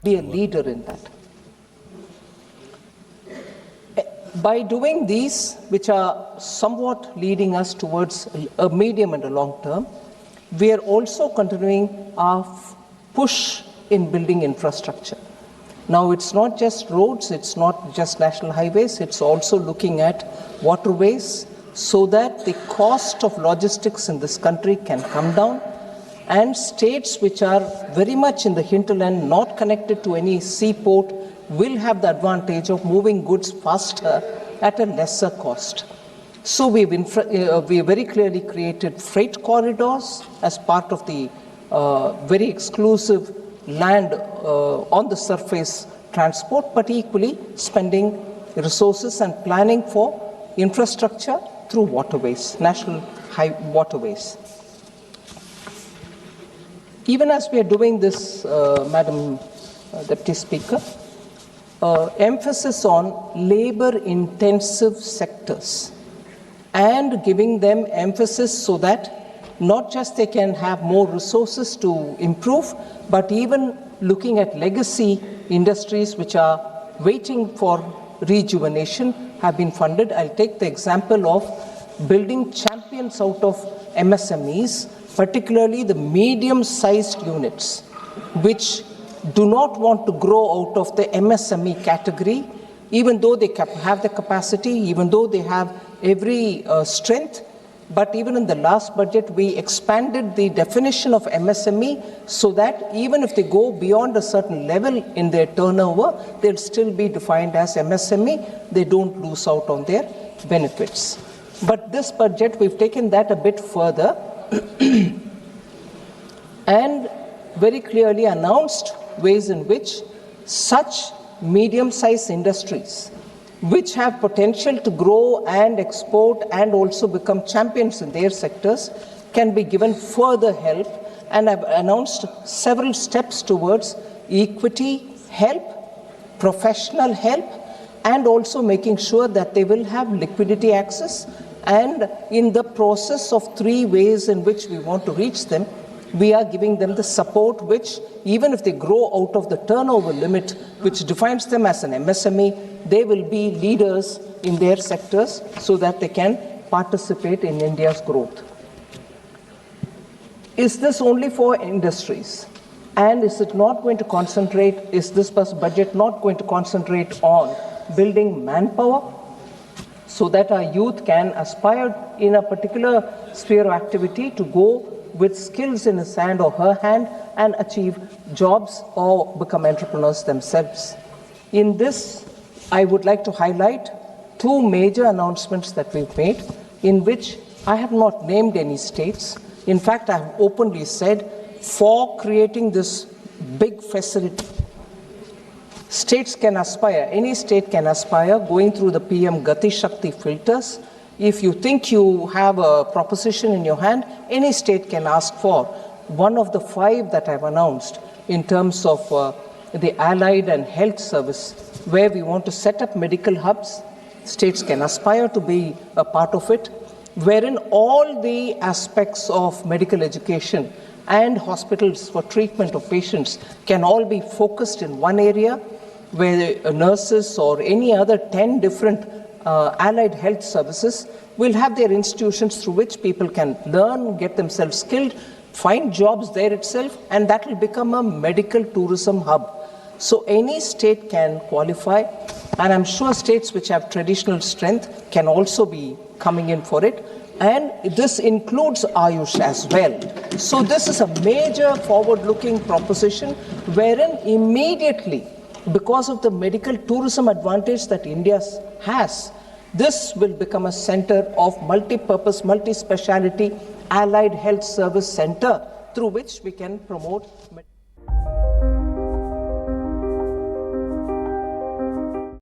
be a leader in that. By doing these, which are somewhat leading us towards a medium and a long term, we are also continuing our push in building infrastructure. Now, it's not just roads, it's not just national highways, it's also looking at waterways so that the cost of logistics in this country can come down, and states which are very much in the hinterland, not connected to any seaport, will have the advantage of moving goods faster at a lesser cost. So we very clearly created freight corridors as part of the very exclusive land on the surface transport, but equally spending resources and planning for infrastructure through waterways, national high waterways. Even as we are doing this, Madam Deputy Speaker, emphasis on labor-intensive sectors and giving them emphasis so that not just they can have more resources to improve, but even looking at legacy industries which are waiting for rejuvenation have been funded. I'll take the example of building champions out of MSMEs, particularly the medium-sized units, which do not want to grow out of the MSME category, even though they have the capacity, even though they have every strength. But even in the last budget, we expanded the definition of MSME so that even if they go beyond a certain level in their turnover, they'll still be defined as MSME. They don't lose out on their benefits. But this budget, we've taken that a bit further and very clearly announced ways in which such medium-sized industries, which have potential to grow and export and also become champions in their sectors, can be given further help. And I've announced several steps towards equity help, professional help, and also making sure that they will have liquidity access. And in the process of 3 ways in which we want to reach them, we are giving them the support which, even if they grow out of the turnover limit, which defines them as an MSME, they will be leaders in their sectors so that they can participate in India's growth. Is this only for industries? And is it not going to concentrate, is this budget not going to concentrate on building manpower so that our youth can aspire in a particular sphere of activity to go with skills in his hand or her hand and achieve jobs or become entrepreneurs themselves? In this, I would like to highlight 2 major announcements that we've made, in which I have not named any states. In fact, I have openly said, for creating this big facility, states can aspire, any state can aspire, going through the PM Gati Shakti filters. If you think you have a proposition in your hand, any state can ask for one of the 5 that I've announced in terms of the allied and health service, where we want to set up medical hubs. States can aspire to be a part of it, wherein all the aspects of medical education and hospitals for treatment of patients can all be focused in one area, where nurses or any other 10 different allied health services will have their institutions through which people can learn, get themselves skilled, find jobs there itself, and that will become a medical tourism hub. So any state can qualify, and I'm sure states which have traditional strength can also be coming in for it. And this includes Ayush as well. So this is a major forward-looking proposition wherein immediately, because of the medical tourism advantage that India has, this will become a center of multi-purpose, multi-speciality allied health service center through which we can promote